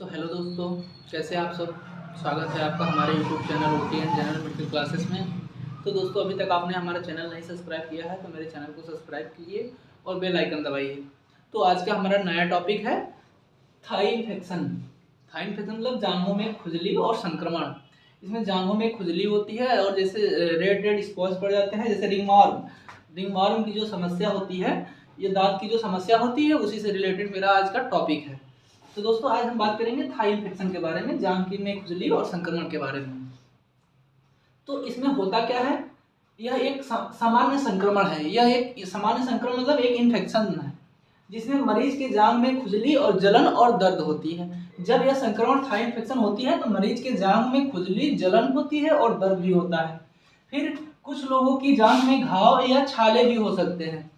तो हेलो दोस्तों, कैसे आप सब। स्वागत है आपका हमारे YouTube channel OT and general medical classes में। तो दोस्तों, अभी तक आपने हमारा चैनल नहीं सब्सक्राइब किया है तो मेरे चैनल को सब्सक्राइब कीजिए और बेल आइकन दबाइए। तो आज का हमारा नया टॉपिक है थाई इन्फेक्शन। थाई इन्फेक्शन मतलब जांघों में खुजली और संक्रमण। इसमें जांघों में खुजली होती है और जैसे रेड रेड स्पॉट्स पड़ जाते हैं, जैसे रिंगवॉर्म की जो समस्या होती है, ये दांत की जो समस्या होती है, उसी से रिलेटेड मेरा आज का टॉपिक है। तो दोस्तों, आज हम बात करेंगे थाई इन्फेक्शन के बारे में, जांघ में खुजली और संक्रमण के बारे में। तो इसमें होता क्या है, यह एक सामान्य संक्रमण है। यह एक सामान्य संक्रमण मतलब एक इन्फेक्शन है जिसमें मरीज के जांघ में खुजली और जलन और दर्द होती है। जब यह संक्रमण थाई इन्फेक्शन होती है तो मरीज के जांघ में खुजली, जलन होती है और दर्द भी होता है। फिर कुछ लोगों की जांघ में घाव या छाले भी हो सकते हैं।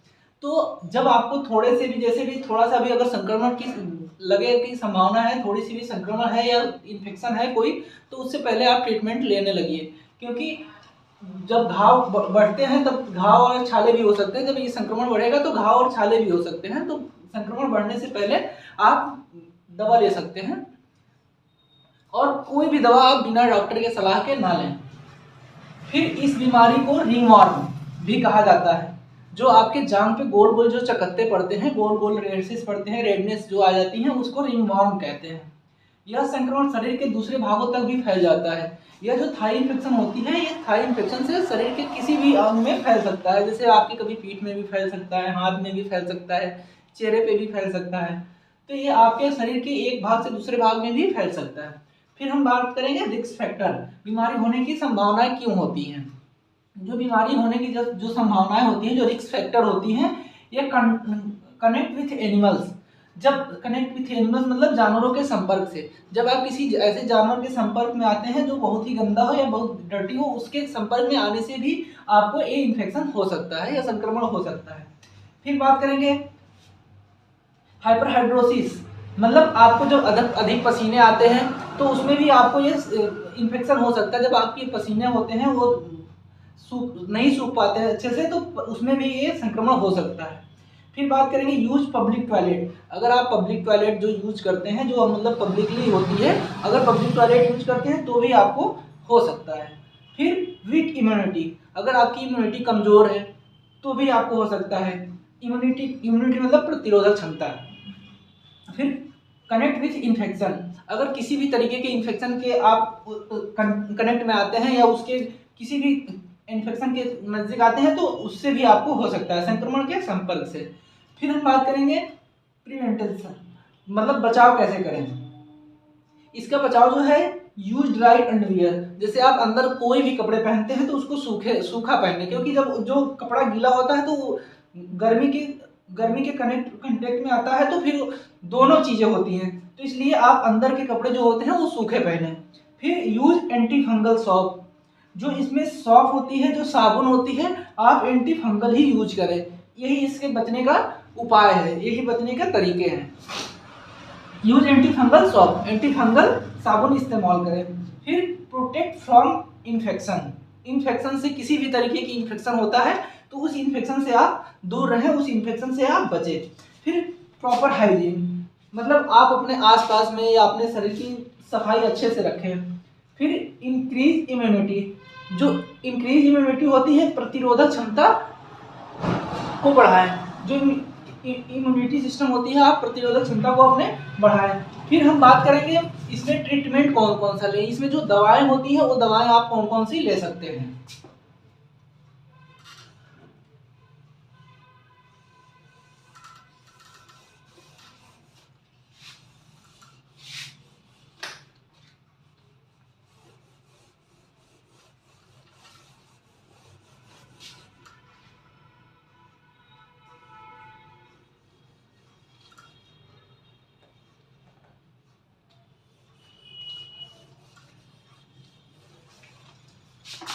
तो जब आपको थोड़े से भी, जैसे भी थोड़ा सा भी अगर संक्रमण की लगे की संभावना है, थोड़ी सी भी संक्रमण है या इन्फेक्शन है कोई, तो उससे पहले आप ट्रीटमेंट लेने लगिए, क्योंकि जब घाव बढ़ते हैं तब घाव और छाले भी हो सकते हैं। जब ये संक्रमण बढ़ेगा तो घाव और छाले भी हो सकते हैं। तो संक्रमण बढ़ने से पहले आप दवा ले सकते हैं, और कोई भी दवा आप बिना डॉक्टर के सलाह के ना लें। फिर इस बीमारी को रिंगवॉर्म भी कहा जाता है। जो आपके जांघ पे गोल गोल जो चकत्ते पड़ते हैं, गोल गोल रेशेस पड़ते हैं, रेडनेस जो आ जाती है, उसको रिंगवॉर्म कहते हैं। यह संक्रमण शरीर के दूसरे भागों तक भी फैल जाता है। यह जो थाई इन्फेक्शन होती है, ये थाई इन्फेक्शन से शरीर के किसी भी अंग में फैल सकता है। जैसे आपकी कभी पीठ में भी फैल सकता है, हाथ में भी फैल सकता है, चेहरे पे भी फैल सकता है। तो ये आपके शरीर के एक भाग से दूसरे भाग में भी फैल सकता है। फिर हम बात करेंगे रिस्क फैक्टर, बीमारी होने की संभावनाएं क्यों होती हैं। जो बीमारी होने की जो संभावनाएं होती हैं, जो रिस्क फैक्टर होती हैं, ये कनेक्ट विथ एनिमल्स। जब कनेक्ट विथ एनिमल्स मतलब जानवरों के संपर्क से, जब आप किसी ऐसे जानवर के संपर्क में आते हैं जो बहुत ही गंदा हो या बहुत डर्टी हो, उसके संपर्क में आने से भी आपको ये इन्फेक्शन हो सकता है या संक्रमण हो सकता है। फिर बात करेंगे हाइपरहाइड्रोसिस, मतलब आपको जब अधिक पसीने आते हैं तो उसमें भी आपको ये इन्फेक्शन हो सकता है। जब आपके पसीने होते हैं वो नहीं सूख पाते हैं अच्छे से, तो उसमें भी ये संक्रमण हो सकता है। फिर बात करेंगे यूज पब्लिक टॉयलेट। अगर आप पब्लिक टॉयलेट जो यूज करते हैं, जो मतलब पब्लिकली होती है, अगर पब्लिक टॉयलेट यूज करते हैं तो भी आपको हो सकता है। फिर वीक इम्यूनिटी, अगर आपकी इम्यूनिटी कमजोर है तो भी आपको हो सकता है। इम्यूनिटी मतलब प्रतिरोधक क्षमता। फिर कनेक्ट विथ इन्फेक्शन, अगर किसी भी तरीके के इन्फेक्शन के आप कनेक्ट में आते हैं या उसके किसी भी इन्फेक्शन के नजदीक आते हैं तो उससे भी आपको हो सकता है, संक्रमण के संपर्क से। फिर हम बात करेंगे प्रिवेंशन, मतलब बचाव कैसे करें। इसका बचाव जो है, यूज ड्राई अंडरवियर। जैसे आप अंदर कोई भी कपड़े पहनते हैं तो उसको सूखा पहने, क्योंकि जब जो कपड़ा गीला होता है तो गर्मी के कंटेक्ट में आता है, तो फिर दोनों चीजें होती हैं। तो इसलिए आप अंदर के कपड़े जो होते हैं वो सूखे पहने। फिर यूज एंटी फंगल सॉप, जो इसमें सॉप होती है, जो साबुन होती है, आप एंटी फंगल ही यूज करें। यही इसके बचने का उपाय है, यही बचने के तरीके हैं। Use anti fungal shop, anti fungal साबुन इस्तेमाल करें। फिर प्रोटेक्ट फ्रॉम इन्फेक्शन, इन्फेक्शन से किसी भी तरीके की इन्फेक्शन होता है तो उस इन्फेक्शन से आप दूर रहें, उस इन्फेक्शन से आप बचें। फिर प्रॉपर हाइजीन, मतलब आप अपने आसपास में या अपने शरीर की सफाई अच्छे से रखें। फिर इंक्रीज इम्यूनिटी, जो इंक्रीज इम्यूनिटी होती है, प्रतिरोधक क्षमता को बढ़ाएं। जो इम्यूनिटी सिस्टम होती है, आप प्रतिरोधक क्षमता को अपने बढ़ाएं। फिर हम बात करेंगे इसमें ट्रीटमेंट कौन कौन सा लें। इसमें जो दवाएं होती हैं वो दवाएं आप कौन कौन सी ले सकते हैं।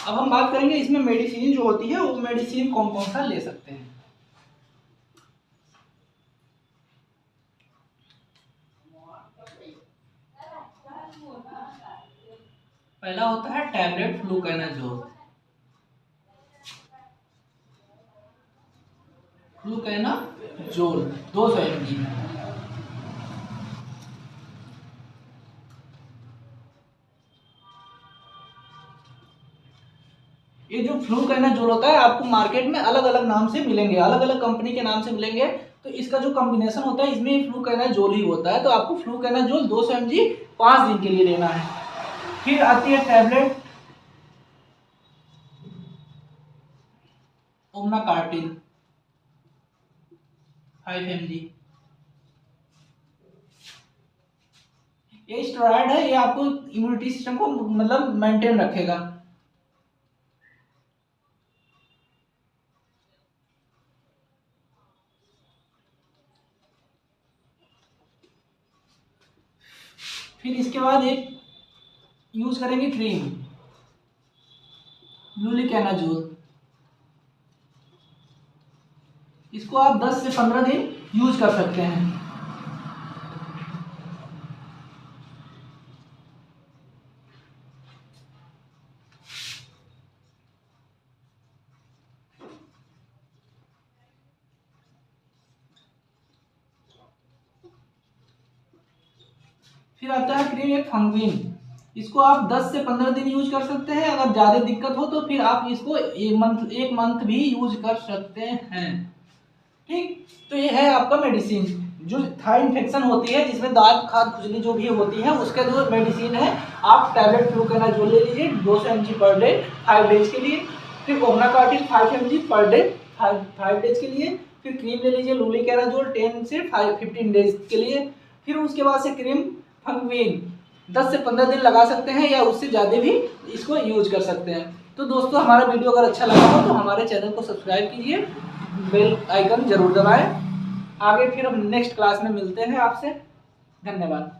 अब हम बात करेंगे इसमें मेडिसिन जो होती है, वो मेडिसिन कौन कौन सा ले सकते हैं। पहला होता है टैबलेट फ्लूकेनाजोल। फ्लूकेनाजोल 200 mg। ये जो फ्लूकेनाजोल होता है आपको मार्केट में अलग अलग नाम से मिलेंगे, अलग अलग कंपनी के नाम से मिलेंगे। तो इसका जो कॉम्बिनेशन होता है इसमें फ्लूकेनाजोल ही होता है। तो आपको फ्लूकेनाजोल 200 mg 5 दिन के लिए लेना है। फिर आती है टैबलेट ओमनाकार्टिल 5 mg। ये स्टेरॉइड है, ये आपको इम्यूनिटी सिस्टम को मतलब मेंटेन रखेगा। फिर इसके बाद एक यूज करेंगे क्रीम लुलिकेनाजोल। इसको आप 10 से 15 दिन यूज कर सकते हैं। फिर आता है क्रीम एक फंगविन। इसको आप 10 से 15 दिन यूज कर सकते हैं। अगर ज़्यादा दिक्कत हो तो फिर आप इसको एक मंथ भी यूज कर सकते हैं। ठीक, तो ये है आपका मेडिसिन। जो थाई इन्फेक्शन होती है जिसमें दांत खाद खुजली जो भी होती है उसका जो मेडिसिन है, आप टैबलेट फ्लूकेनाजोल ले लीजिए 200 mg पर डे 5 डेज के लिए। फिर ओमनाकार्टिल 5 mg पर डे 5 डेज के लिए। फिर क्रीम ले लीजिए लुलिकेनाजोल 10 से 15 डेज के लिए। फिर उसके बाद से क्रीम फंगविन 10 से 15 दिन लगा सकते हैं या उससे ज़्यादा भी इसको यूज कर सकते हैं। तो दोस्तों हमारा वीडियो अगर अच्छा लगा हो तो हमारे चैनल को सब्सक्राइब कीजिए, बेल आइकन जरूर दबाएं। आगे फिर हम नेक्स्ट क्लास में मिलते हैं आपसे। धन्यवाद।